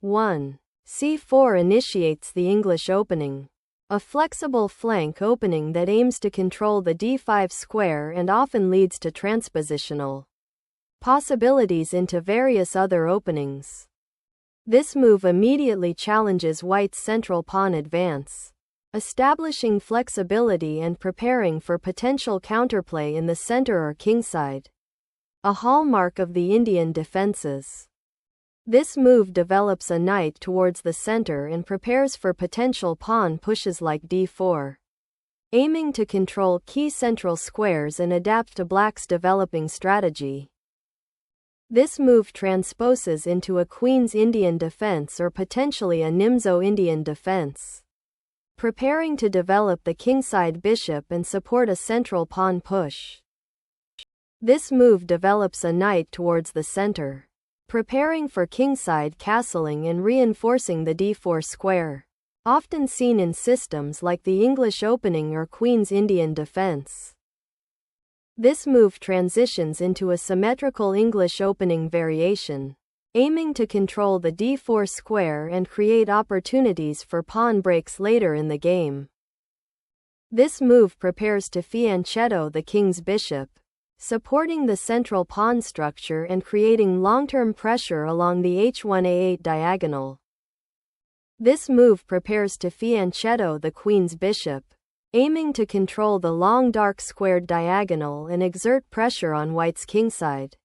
1. c4 initiates the English opening. A flexible flank opening that aims to control the d5 square and often leads to transpositional possibilities into various other openings. This move immediately challenges White's central pawn advance, establishing flexibility and preparing for potential counterplay in the center or kingside, a hallmark of the Indian defenses. This move develops a knight towards the center and prepares for potential pawn pushes like d4, aiming to control key central squares and adapt to Black's developing strategy. This move transposes into a Queen's Indian defense or potentially a Nimzo Indian defense, preparing to develop the kingside bishop and support a central pawn push. This move develops a knight towards the center, preparing for kingside castling and reinforcing the d4 square, often seen in systems like the English opening or Queen's Indian defense. This move transitions into a symmetrical English opening variation, aiming to control the d4 square and create opportunities for pawn breaks later in the game. This move prepares to fianchetto the king's bishop, supporting the central pawn structure and creating long-term pressure along the h1a8 diagonal. This move prepares to fianchetto the queen's bishop, aiming to control the long dark squared diagonal and exert pressure on White's kingside,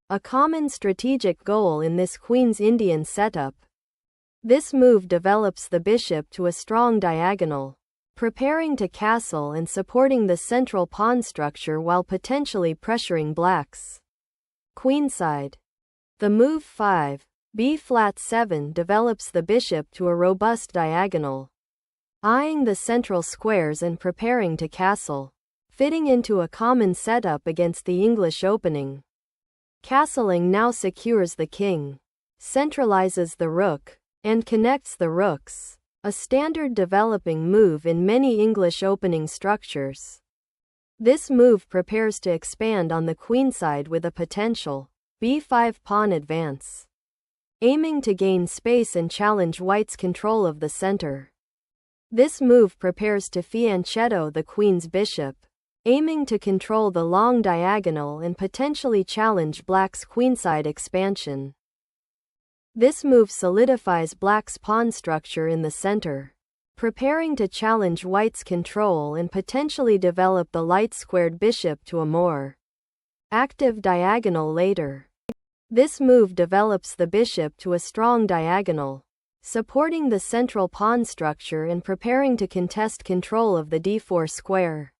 a common strategic goal in this Queen's Indian setup. This move develops the bishop to a strong diagonal, preparing to castle and supporting the central pawn structure while potentially pressuring Black's queenside. The move 5, b-flat-7 develops the bishop to a robust diagonal, eyeing the central squares and preparing to castle, fitting into a common setup against the English opening. Castling now secures the king, centralizes the rook, and connects the rooks, a standard developing move in many English opening structures. This move prepares to expand on the queenside with a potential b5 pawn advance, aiming to gain space and challenge White's control of the center. This move prepares to fianchetto the queen's bishop, aiming to control the long diagonal and potentially challenge Black's queenside expansion. This move solidifies Black's pawn structure in the center, preparing to challenge White's control and potentially develop the light-squared bishop to a more active diagonal later. This move develops the bishop to a strong diagonal, supporting the central pawn structure and preparing to contest control of the d4 square,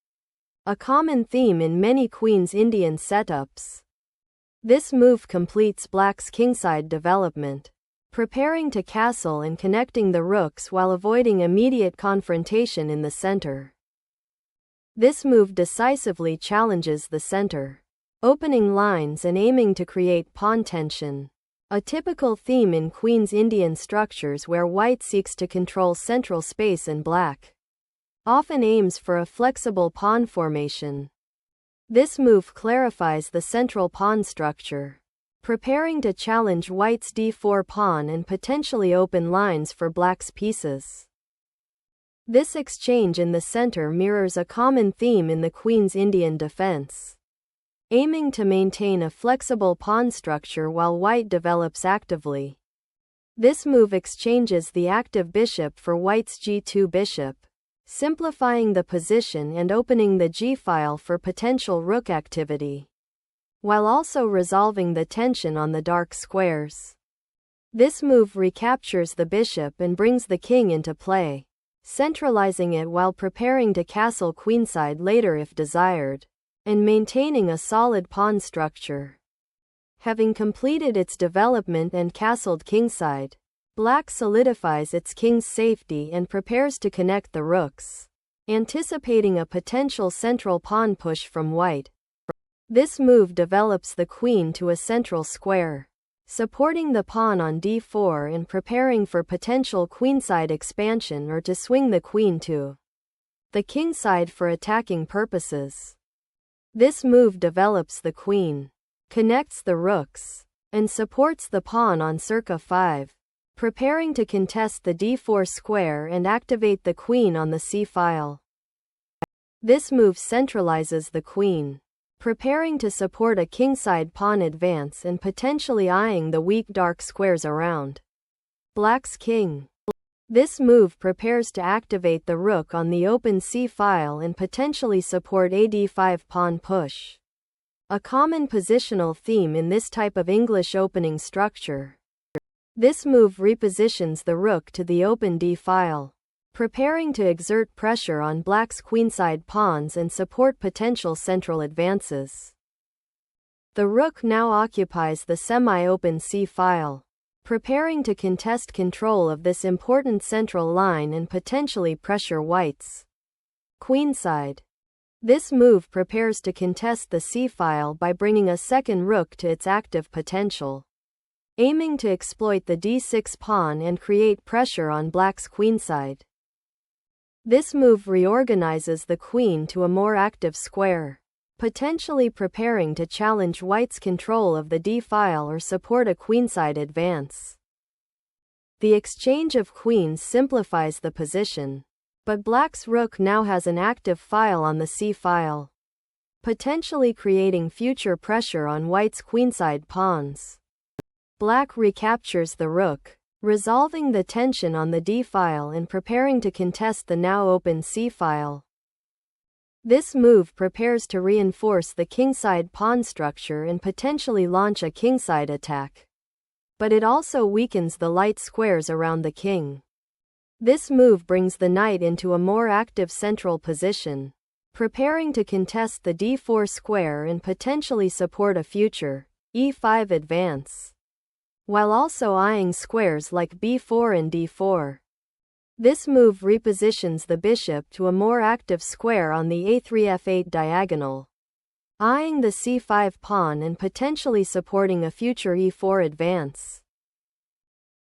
a common theme in many Queen's Indian setups. This move completes Black's kingside development, preparing to castle and connecting the rooks while avoiding immediate confrontation in the center. This move decisively challenges the center, opening lines and aiming to create pawn tension, a typical theme in Queen's Indian structures where White seeks to control central space and Black often aims for a flexible pawn formation. This move clarifies the central pawn structure, preparing to challenge White's d4 pawn and potentially open lines for Black's pieces. This exchange in the center mirrors a common theme in the Queen's Indian defense, aiming to maintain a flexible pawn structure while White develops actively. This move exchanges the active bishop for White's g2 bishop, simplifying the position and opening the g-file for potential rook activity, while also resolving the tension on the dark squares. This move recaptures the bishop and brings the king into play, centralizing it while preparing to castle queenside later if desired, and maintaining a solid pawn structure. Having completed its development and castled kingside, Black solidifies its king's safety and prepares to connect the rooks, anticipating a potential central pawn push from White. This move develops the queen to a central square, supporting the pawn on d4 and preparing for potential queenside expansion or to swing the queen to the kingside for attacking purposes. This move develops the queen, connects the rooks, and supports the pawn on circa 5. preparing to contest the d4 square and activate the queen on the c-file. This move centralizes the queen, preparing to support a kingside pawn advance and potentially eyeing the weak dark squares around black's king. This move prepares to activate the rook on the open c-file and potentially support a d5 pawn push, a common positional theme in this type of English opening structure. This move repositions the rook to the open d-file, preparing to exert pressure on black's queenside pawns and support potential central advances. The rook now occupies the semi-open c-file, preparing to contest control of this important central line and potentially pressure white's queenside. This move prepares to contest the c-file by bringing a second rook to its active potential, aiming to exploit the d6 pawn and create pressure on black's queenside. This move reorganizes the queen to a more active square, potentially preparing to challenge white's control of the d-file or support a queenside advance. The exchange of queens simplifies the position, but black's rook now has an active file on the c-file, potentially creating future pressure on white's queenside pawns. Black recaptures the rook, resolving the tension on the d-file and preparing to contest the now open c-file. This move prepares to reinforce the kingside pawn structure and potentially launch a kingside attack, but it also weakens the light squares around the king. This move brings the knight into a more active central position, preparing to contest the d4 square and potentially support a future e5 advance, while also eyeing squares like b4 and d4. This move repositions the bishop to a more active square on the a3-f8 diagonal, eyeing the c5 pawn and potentially supporting a future e4 advance.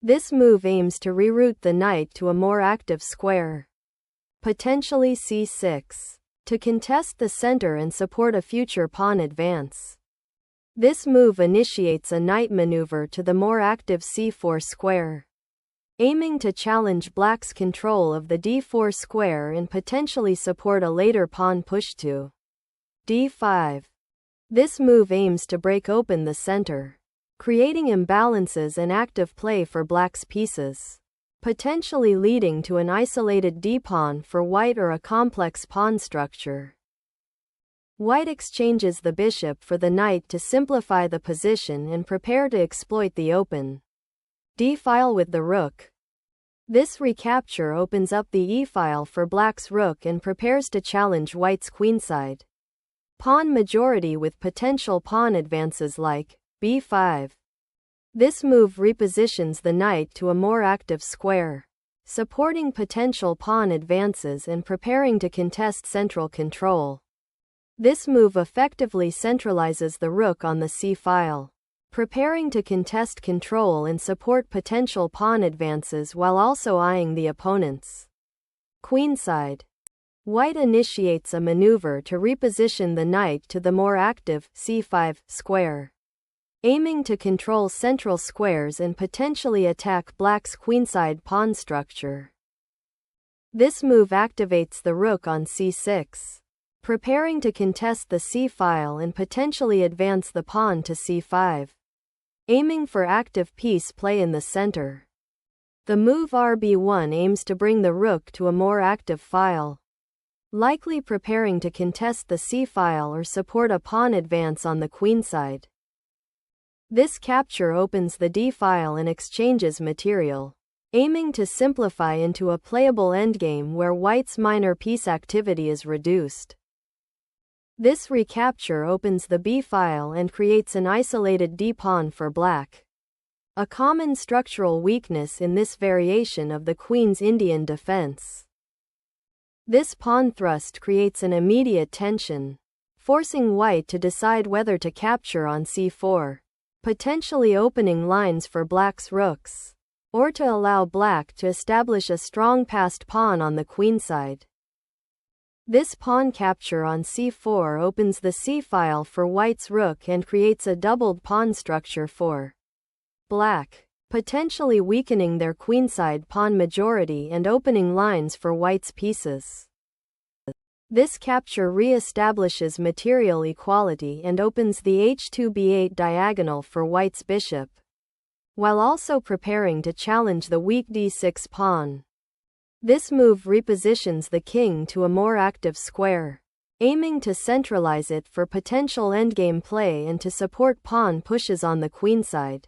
This move aims to reroute the knight to a more active square, potentially c6, to contest the center and support a future pawn advance. This move initiates a knight maneuver to the more active c4 square, aiming to challenge black's control of the d4 square and potentially support a later pawn push to d5. This move aims to break open the center, creating imbalances and active play for black's pieces, potentially leading to an isolated d-pawn for white or a complex pawn structure. White exchanges the bishop for the knight to simplify the position and prepare to exploit the open d-file with the rook. This recapture opens up the e-file for black's rook and prepares to challenge white's queenside pawn majority with potential pawn advances like b5. This move repositions the knight to a more active square, supporting potential pawn advances and preparing to contest central control. This move effectively centralizes the rook on the c-file, preparing to contest control and support potential pawn advances while also eyeing the opponent's queenside. White initiates a maneuver to reposition the knight to the more active c5 square, aiming to control central squares and potentially attack black's queenside pawn structure. This move activates the rook on c6, preparing to contest the c-file and potentially advance the pawn to c5, aiming for active piece play in the center. The move rb1 aims to bring the rook to a more active file, likely preparing to contest the c-file or support a pawn advance on the queenside. This capture opens the d-file and exchanges material, aiming to simplify into a playable endgame where white's minor piece activity is reduced. This recapture opens the b-file and creates an isolated d-pawn for black, a common structural weakness in this variation of the Queen's Indian defense. This pawn thrust creates an immediate tension, forcing white to decide whether to capture on c4, potentially opening lines for black's rooks, or to allow black to establish a strong passed pawn on the queenside. This pawn capture on c4 opens the c-file for white's rook and creates a doubled pawn structure for black. potentially weakening their queenside pawn majority and opening lines for white's pieces. This capture re-establishes material equality and opens the h2b8 diagonal for white's bishop, while also preparing to challenge the weak d6 pawn. This move repositions the king to a more active square, aiming to centralize it for potential endgame play and to support pawn pushes on the queenside.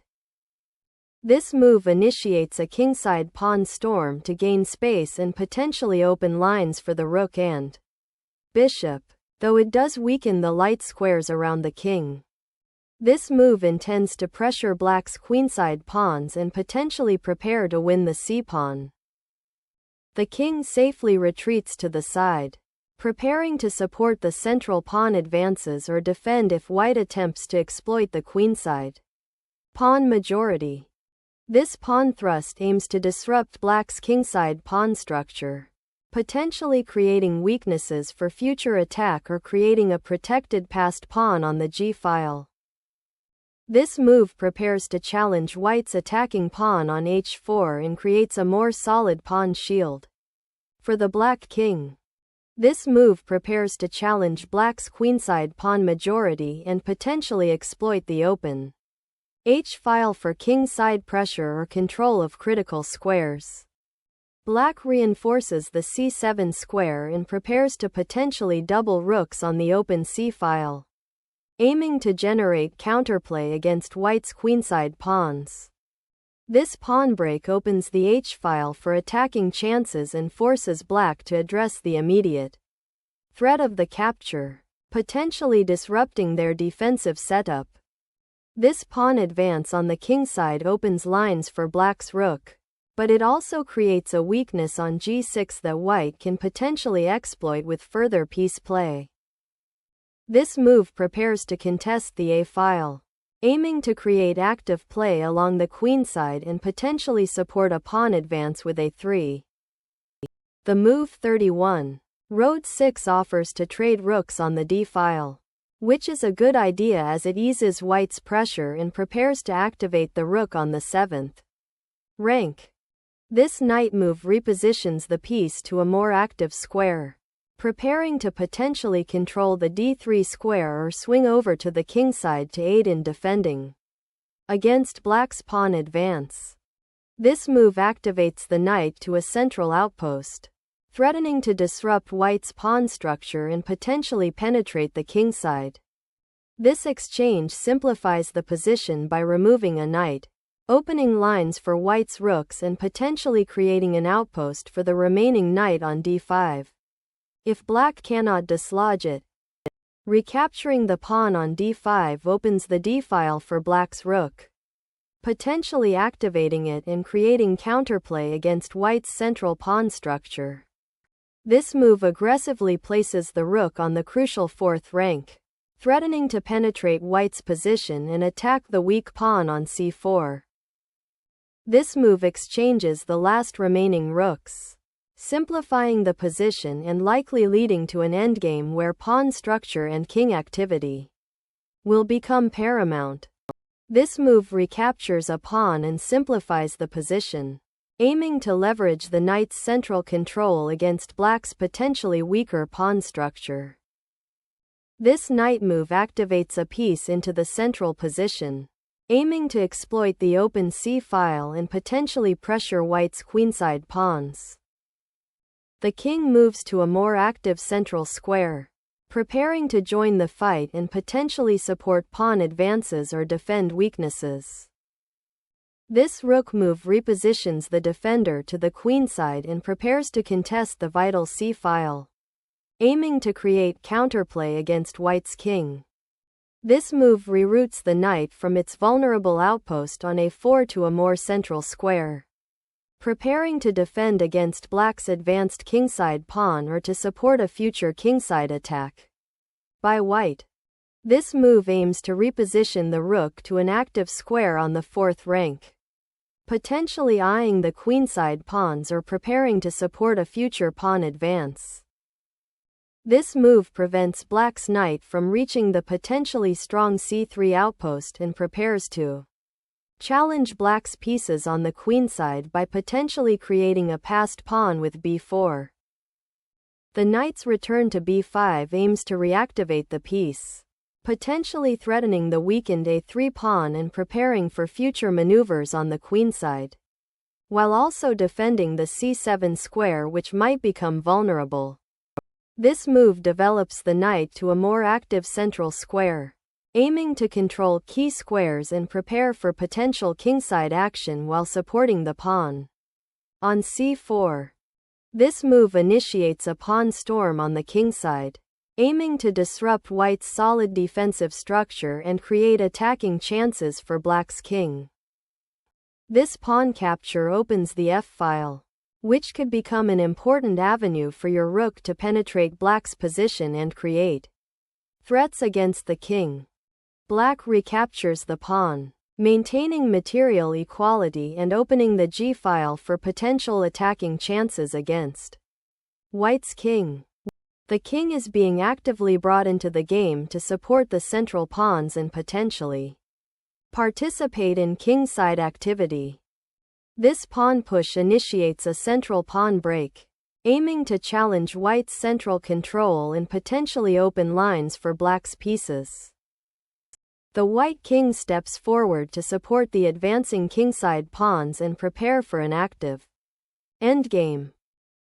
This move initiates a kingside pawn storm to gain space and potentially open lines for the rook and bishop, though it does weaken the light squares around the king. This move intends to pressure black's queenside pawns and potentially prepare to win the c-pawn. The king safely retreats to the side, preparing to support the central pawn advances or defend if white attempts to exploit the queenside pawn majority. This pawn thrust aims to disrupt black's kingside pawn structure, potentially creating weaknesses for future attack or creating a protected passed pawn on the g-file. This move prepares to challenge white's attacking pawn on h4 and creates a more solid pawn shield for the black king. This move prepares to challenge black's queenside pawn majority and potentially exploit the open h-file for kingside pressure or control of critical squares. Black reinforces the c7 square and prepares to potentially double rooks on the open c-file, aiming to generate counterplay against white's queenside pawns. This pawn break opens the h-file for attacking chances and forces black to address the immediate threat of the capture, potentially disrupting their defensive setup. This pawn advance on the kingside opens lines for black's rook, but it also creates a weakness on g6 that white can potentially exploit with further piece play. This move prepares to contest the a-file, aiming to create active play along the queenside and potentially support a pawn advance with a3. The move 31. Road 6 offers to trade rooks on the d-file, which is a good idea as it eases white's pressure and prepares to activate the rook on the 7th rank. This knight move repositions the piece to a more active square, preparing to potentially control the d3 square or swing over to the kingside to aid in defending against black's pawn advance. This move activates the knight to a central outpost, threatening to disrupt white's pawn structure and potentially penetrate the kingside. This exchange simplifies the position by removing a knight, opening lines for white's rooks and potentially creating an outpost for the remaining knight on d5. If black cannot dislodge it, recapturing the pawn on d5 opens the d-file for black's rook, potentially activating it and creating counterplay against white's central pawn structure. This move aggressively places the rook on the crucial 4th rank, threatening to penetrate white's position and attack the weak pawn on c4. This move exchanges the last remaining rooks, simplifying the position and likely leading to an endgame where pawn structure and king activity will become paramount. This move recaptures a pawn and simplifies the position, aiming to leverage the knight's central control against black's potentially weaker pawn structure. This knight move activates a piece into the central position, aiming to exploit the open c-file and potentially pressure white's queenside pawns. The king moves to a more active central square, preparing to join the fight and potentially support pawn advances or defend weaknesses. This rook move repositions the defender to the queenside and prepares to contest the vital c-file, aiming to create counterplay against white's king. This move reroutes the knight from its vulnerable outpost on a4 to a more central square, preparing to defend against black's advanced kingside pawn or to support a future kingside attack by white. This move aims to reposition the rook to an active square on the 4th rank, potentially eyeing the queenside pawns or preparing to support a future pawn advance. This move prevents black's knight from reaching the potentially strong c3 outpost and prepares to Challenge black's pieces on the queenside by potentially creating a passed pawn with b4. The knight's return to b5 aims to reactivate the piece, potentially threatening the weakened a3 pawn and preparing for future maneuvers on the queenside, while also defending the c7 square, which might become vulnerable. This move develops the knight to a more active central square, aiming to control key squares and prepare for potential kingside action while supporting the pawn. On c4, this move initiates a pawn storm on the kingside, aiming to disrupt white's solid defensive structure and create attacking chances for black's king. This pawn capture opens the f-file, which could become an important avenue for your rook to penetrate black's position and create threats against the king. Black recaptures the pawn, maintaining material equality and opening the g-file for potential attacking chances against white's king. The king is being actively brought into the game to support the central pawns and potentially participate in kingside activity. This pawn push initiates a central pawn break, aiming to challenge white's central control and potentially open lines for black's pieces. The white king steps forward to support the advancing kingside pawns and prepare for an active endgame.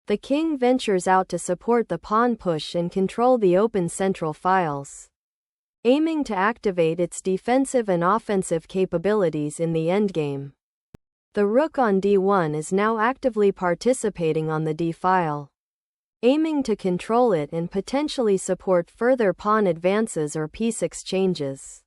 The king ventures out to support the pawn push and control the open central files, aiming to activate its defensive and offensive capabilities in the endgame. The rook on d1 is now actively participating on the d-file, aiming to control it and potentially support further pawn advances or piece exchanges.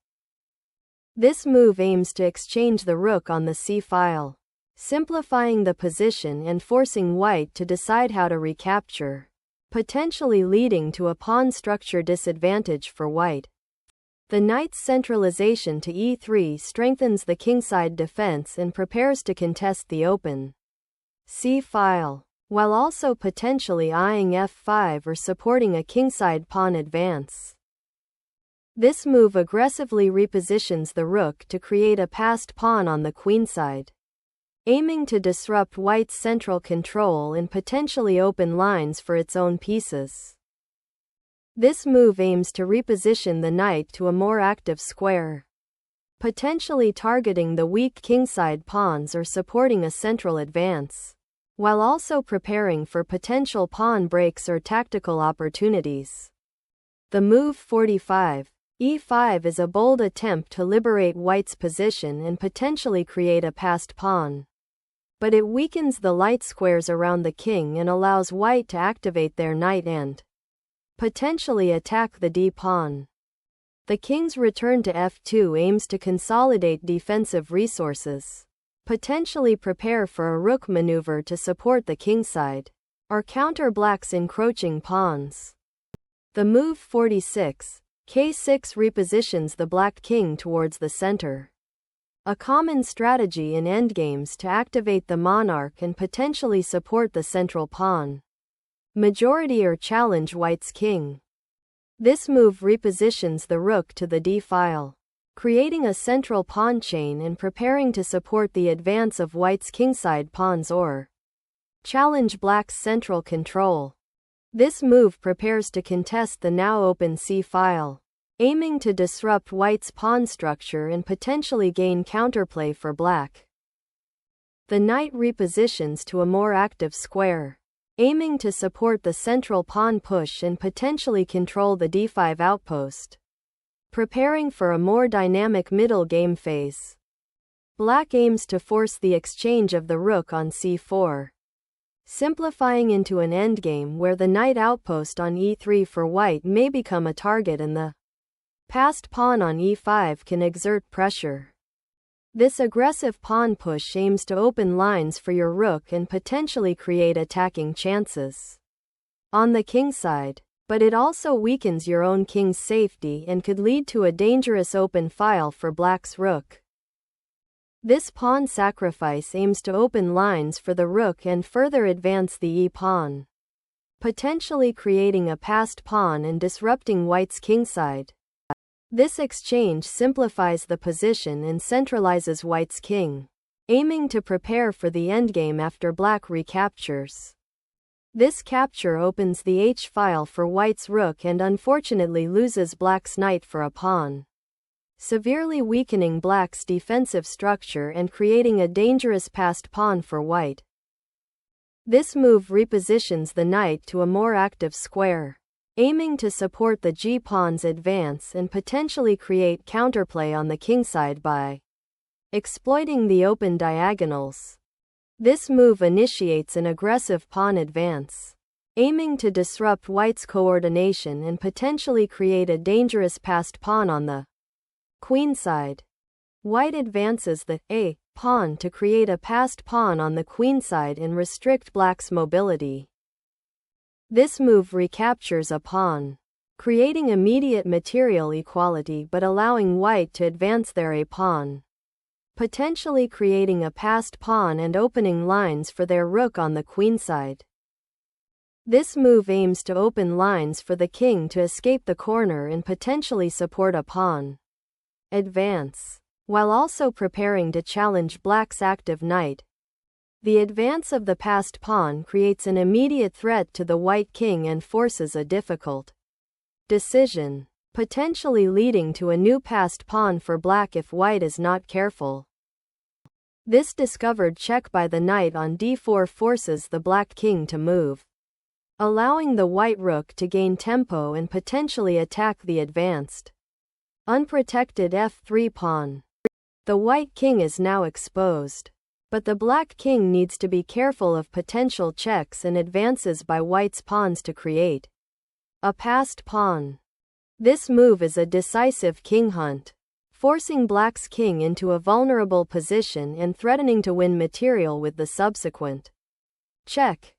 This move aims to exchange the rook on the c-file, simplifying the position and forcing white to decide how to recapture, potentially leading to a pawn structure disadvantage for white. The knight's centralization to e3 strengthens the kingside defense and prepares to contest the open c-file, while also potentially eyeing f5 or supporting a kingside pawn advance. This move aggressively repositions the rook to create a passed pawn on the queenside, aiming to disrupt white's central control and potentially open lines for its own pieces. This move aims to reposition the knight to a more active square, potentially targeting the weak kingside pawns or supporting a central advance, while also preparing for potential pawn breaks or tactical opportunities. The move 45, e5 is a bold attempt to liberate white's position and potentially create a passed pawn, but it weakens the light squares around the king and allows white to activate their knight and potentially attack the d-pawn. The king's return to f2 aims to consolidate defensive resources, potentially prepare for a rook maneuver to support the kingside, or counter black's encroaching pawns. The move 46, k6 repositions the black king towards the center, a common strategy in endgames to activate the monarch and potentially support the central pawn, majority or challenge white's king. This move repositions the rook to the d-file, creating a central pawn chain and preparing to support the advance of white's kingside pawns or challenge black's central control. This move prepares to contest the now open c-file, aiming to disrupt white's pawn structure and potentially gain counterplay for black. The knight repositions to a more active square, aiming to support the central pawn push and potentially control the d5 outpost, preparing for a more dynamic middle game phase. Black aims to force the exchange of the rook on c4, simplifying into an endgame where the knight outpost on e3 for white may become a target and the passed pawn on e5 can exert pressure. This aggressive pawn push aims to open lines for your rook and potentially create attacking chances on the kingside, but it also weakens your own king's safety and could lead to a dangerous open file for black's rook. This pawn sacrifice aims to open lines for the rook and further advance the e-pawn, potentially creating a passed pawn and disrupting white's kingside. This exchange simplifies the position and centralizes white's king, aiming to prepare for the endgame after black recaptures. This capture opens the h-file for white's rook and unfortunately loses black's knight for a pawn, severely weakening black's defensive structure and creating a dangerous passed pawn for white. This move repositions the knight to a more active square, aiming to support the g-pawn's advance and potentially create counterplay on the kingside by exploiting the open diagonals. This move initiates an aggressive pawn advance, aiming to disrupt white's coordination and potentially create a dangerous passed pawn on the queenside. White advances the a-pawn to create a passed pawn on the queenside and restrict black's mobility. This move recaptures a pawn, creating immediate material equality but allowing white to advance their a-pawn, potentially creating a passed pawn and opening lines for their rook on the queenside. This move aims to open lines for the king to escape the corner and potentially support a pawn advance, while also preparing to challenge black's active knight. The advance of the passed pawn creates an immediate threat to the white king and forces a difficult decision, potentially leading to a new passed pawn for black if white is not careful. This discovered check by the knight on d4 forces the black king to move, allowing the white rook to gain tempo and potentially attack the advanced, unprotected f3 pawn. The white king is now exposed, but the black king needs to be careful of potential checks and advances by white's pawns to create a passed pawn. This move is a decisive king hunt, forcing black's king into a vulnerable position and threatening to win material with the subsequent check.